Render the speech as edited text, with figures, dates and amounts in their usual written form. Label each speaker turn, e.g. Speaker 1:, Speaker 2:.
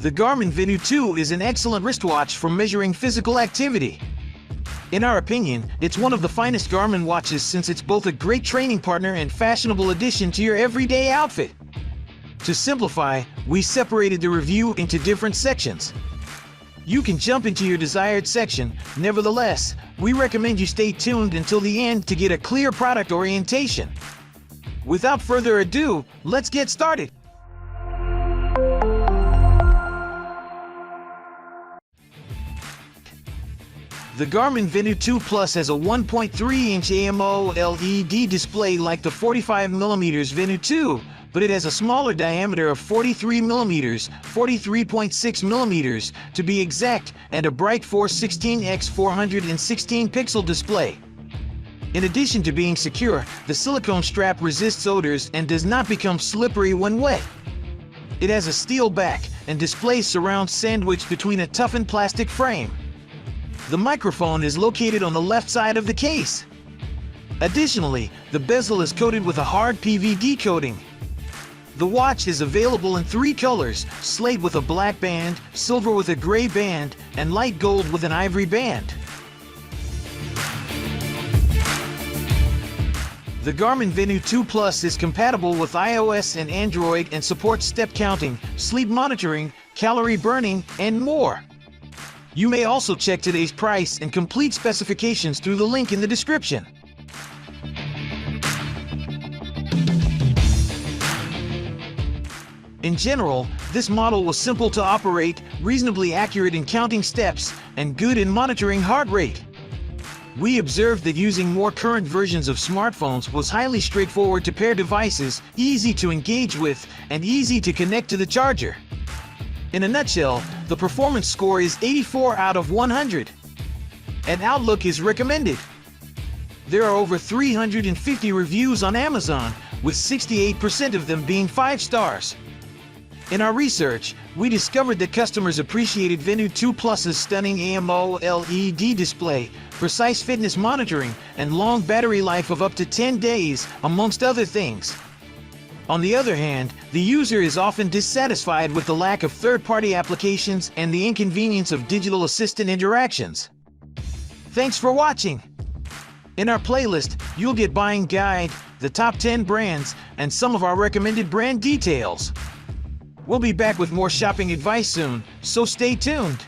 Speaker 1: The Garmin Venu 2 is an excellent wristwatch for measuring physical activity. In our opinion, it's one of the finest Garmin watches since it's both a great training partner and fashionable addition to your everyday outfit. To simplify, we separated the review into different sections. You can jump into your desired section. Nevertheless, we recommend you stay tuned until the end to get a clear product orientation. Without further ado, let's get started. The Garmin Venu 2 Plus has a 1.3-inch AMOLED display like the 45mm Venu 2, but it has a smaller diameter of 43mm, 43.6mm to be exact, and a bright 416x 416 pixel display. In addition to being secure, the silicone strap resists odors and does not become slippery when wet. It has a steel back and display surround sandwiched between a toughened plastic frame. The microphone is located on the left side of the case. Additionally, the bezel is coated with a hard PVD coating. The watch is available in 3 colors: slate with a black band, silver with a gray band, and light gold with an ivory band. The Garmin Venu 2 Plus is compatible with iOS and Android and supports step counting, sleep monitoring, calorie burning, and more. You may also check today's price and complete specifications through the link in the description. In general, this model was simple to operate, reasonably accurate in counting steps, and good in monitoring heart rate. We observed that using more current versions of smartphones was highly straightforward to pair devices, easy to engage with, and easy to connect to the charger. In a nutshell, the performance score is 84 out of 100. An outlook is recommended. There are over 350 reviews on Amazon, with 68% of them being 5 stars. In our research, we discovered that customers appreciated Venu 2 Plus's stunning AMOLED display, precise fitness monitoring, and long battery life of up to 10 days, amongst other things. On the other hand, the user is often dissatisfied with the lack of third-party applications and the inconvenience of digital assistant interactions. Thanks for watching! In our playlist, you'll get buying guide, the top 10 brands, and some of our recommended brand details. We'll be back with more shopping advice soon, so stay tuned!